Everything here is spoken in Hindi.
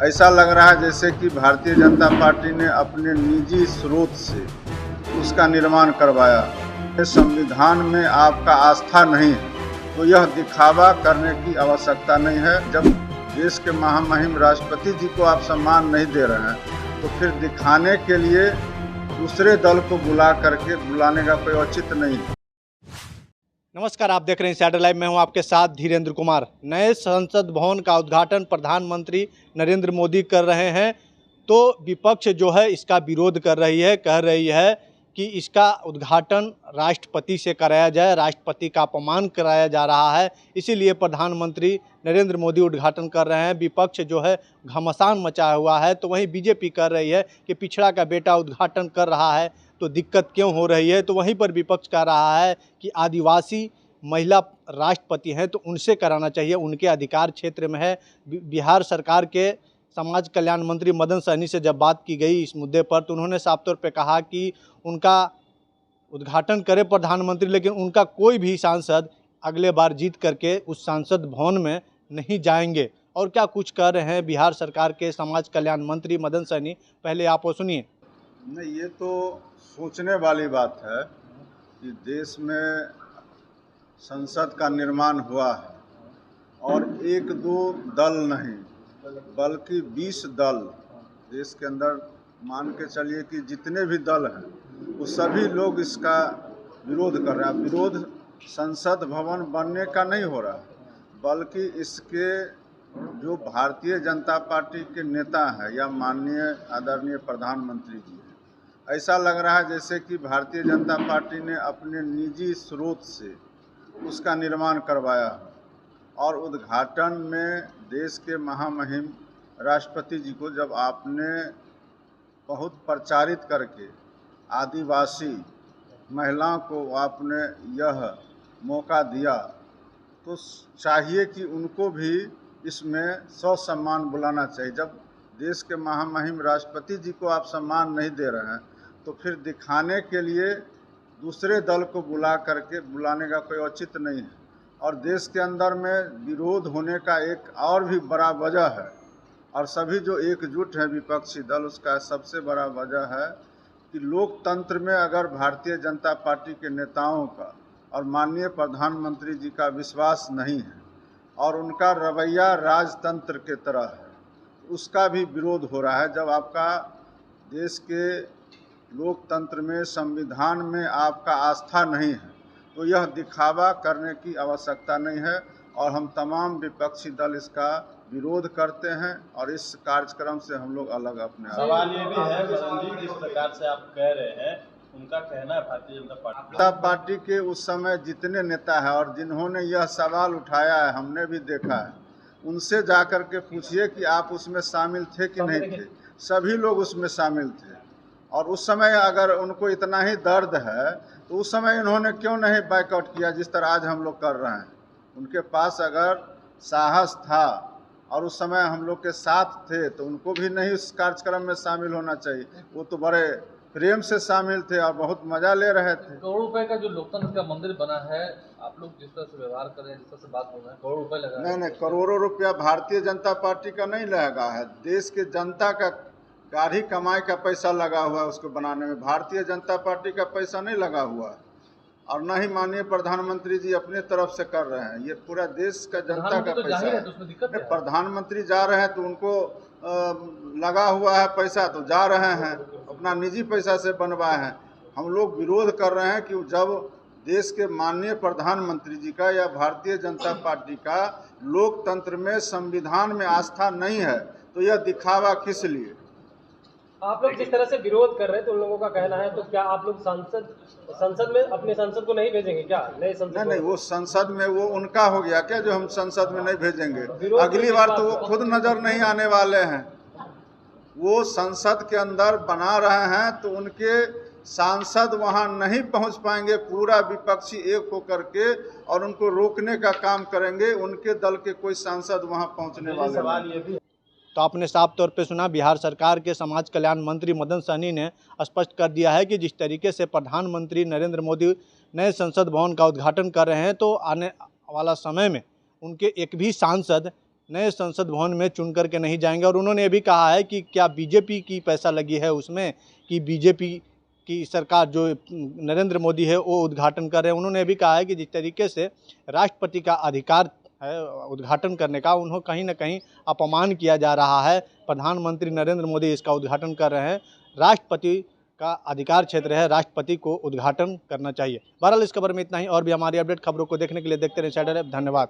ऐसा लग रहा है जैसे कि भारतीय जनता पार्टी ने अपने निजी स्रोत से उसका निर्माण करवाया। संविधान में आपका आस्था नहीं है तो यह दिखावा करने की आवश्यकता नहीं है। जब देश के महामहिम राष्ट्रपति जी को आप सम्मान नहीं दे रहे हैं तो फिर दिखाने के लिए दूसरे दल को बुलाने का कोई औचित्य नहीं है। नमस्कार, आप देख रहे हैं इनसाइडर लाइव। मैं हूं आपके साथ धीरेन्द्र कुमार। नए संसद भवन का उद्घाटन प्रधानमंत्री नरेंद्र मोदी कर रहे हैं तो विपक्ष जो है इसका विरोध कर रही है, कह रही है कि इसका उद्घाटन राष्ट्रपति से कराया जाए, राष्ट्रपति का अपमान कराया जा रहा है, इसीलिए प्रधानमंत्री नरेंद्र मोदी उद्घाटन कर रहे हैं। विपक्ष जो है घमासान मचाया हुआ है। तो वहीं बीजेपी कर रही है कि पिछड़ा का बेटा उद्घाटन कर रहा है तो दिक्कत क्यों हो रही है। तो वहीं पर विपक्ष कह रहा है कि आदिवासी महिला राष्ट्रपति हैं तो उनसे कराना चाहिए, उनके अधिकार क्षेत्र में है। बिहार सरकार के समाज कल्याण मंत्री मदन सहनी से जब बात की गई इस मुद्दे पर तो उन्होंने साफ तौर पे कहा कि उनका उद्घाटन करे प्रधानमंत्री, लेकिन उनका कोई भी सांसद अगले बार जीत करके उस सांसद भवन में नहीं जाएंगे। और क्या कुछ कह रहे हैं बिहार सरकार के समाज कल्याण मंत्री मदन सहनी, पहले आप वो सुनिए। नहीं, ये तो सोचने वाली बात है कि देश में संसद का निर्माण हुआ है और एक दो दल नहीं बल्कि 20 दल देश के अंदर, मान के चलिए कि जितने भी दल हैं वो सभी लोग इसका विरोध कर रहे हैं। विरोध संसद भवन बनने का नहीं हो रहा बल्कि इसके जो भारतीय जनता पार्टी के नेता हैं या माननीय आदरणीय प्रधानमंत्री जी हैं, ऐसा लग रहा है जैसे कि भारतीय जनता पार्टी ने अपने निजी स्रोत से उसका निर्माण करवाया और उद्घाटन में देश के महामहिम राष्ट्रपति जी को जब आपने बहुत प्रचारित करके आदिवासी महिलाओं को आपने यह मौका दिया तो चाहिए कि उनको भी इसमें सम्मान बुलाना चाहिए। जब देश के महामहिम राष्ट्रपति जी को आप सम्मान नहीं दे रहे हैं तो फिर दिखाने के लिए दूसरे दल को बुलाने का कोई औचित्य नहीं है। और देश के अंदर में विरोध होने का एक और भी बड़ा वजह है और सभी जो एकजुट है विपक्षी दल, उसका सबसे बड़ा वजह है कि लोकतंत्र में अगर भारतीय जनता पार्टी के नेताओं का और माननीय प्रधानमंत्री जी का विश्वास नहीं है और उनका रवैया राजतंत्र के तरह है, उसका भी विरोध हो रहा है। जब आपका देश के लोकतंत्र में, संविधान में आपका आस्था नहीं है तो यह दिखावा करने की आवश्यकता नहीं है और हम तमाम विपक्षी दल इसका विरोध करते हैं और इस कार्यक्रम से हम लोग अलग अपने सवाल ये भी है कि जिस प्रकार से आप कह रहे हैं, उनका कहना है भारतीय जनता पार्टी के उस समय जितने नेता हैं और जिन्होंने यह सवाल उठाया है, हमने भी देखा है, उनसे जाकर के पूछिए कि आप उसमें शामिल थे कि नहीं थे। सभी लोग उसमें शामिल थे और उस समय अगर उनको इतना ही दर्द है तो उस समय इन्होंने क्यों नहीं बायकॉट किया जिस तरह आज हम लोग कर रहे हैं। उनके पास अगर साहस था और उस समय हम लोग के साथ थे तो उनको भी नहीं उस कार्यक्रम में शामिल होना चाहिए। वो तो बड़े प्रेम से शामिल थे और बहुत मजा ले रहे थे। करोड़ों रुपए का जो लोकतंत्र का मंदिर बना है, आप लोग जिस तरह से व्यवहार कर रहे हैं, जिस तरह से बात हो रहा है, करोड़ों रुपए लगा। नहीं, करोड़ों रुपया भारतीय जनता पार्टी का नहीं लगा है, देश के जनता का गाढ़ी कमाई का पैसा लगा हुआ है उसको बनाने में। भारतीय जनता पार्टी का पैसा नहीं लगा हुआ है और न ही माननीय प्रधानमंत्री जी अपने तरफ से कर रहे हैं। ये पूरा देश का जनता का पैसा है। प्रधानमंत्री जा रहे हैं तो उनको लगा हुआ है पैसा, तो जा रहे हैं, अपना निजी पैसा से बनवाए हैं। हम लोग विरोध कर रहे हैं कि जब देश के माननीय प्रधानमंत्री जी का या भारतीय जनता पार्टी का लोकतंत्र में, संविधान में आस्था नहीं है तो यह दिखावा किस लिए। आप लोग जिस तरह से विरोध कर रहे हैं तो उन लोगों का कहना है, तो क्या आप लोग संसद में अपने सांसद को नहीं भेजेंगे क्या? नए संसद नहीं, वो संसद में वो उनका हो गया क्या जो हम संसद में नहीं भेजेंगे। अगली बार तो वो खुद नजर नहीं आने वाले हैं। वो संसद के अंदर बना रहे हैं तो उनके सांसद वहां नहीं पहुंच पाएंगे। पूरा विपक्षी एक होकर के और उनको रोकने का काम करेंगे। उनके दल के कोई सांसद वहां पहुंचने वाले नहीं। तो आपने साफ तौर पे सुना, बिहार सरकार के समाज कल्याण मंत्री मदन सहनी ने स्पष्ट कर दिया है कि जिस तरीके से प्रधानमंत्री नरेंद्र मोदी नए संसद भवन का उद्घाटन कर रहे हैं तो आने वाला समय में उनके एक भी सांसद नए संसद भवन में चुन करके नहीं जाएंगे। और उन्होंने ये भी कहा है कि क्या बीजेपी की पैसा लगी है उसमें, कि बीजेपी की सरकार जो नरेंद्र मोदी है वो उद्घाटन कर रहे हैं। उन्होंने भी कहा है कि जिस तरीके से राष्ट्रपति का अधिकार है उद्घाटन करने का, उन्हें कहीं ना कहीं अपमान किया जा रहा है। प्रधानमंत्री नरेंद्र मोदी इसका उद्घाटन कर रहे हैं। राष्ट्रपति का अधिकार क्षेत्र है, राष्ट्रपति को उद्घाटन करना चाहिए। बहरहाल इस खबर में इतना ही। और भी हमारी अपडेट खबरों को देखने के लिए देखते रहिए सैटरडे लाइव। धन्यवाद।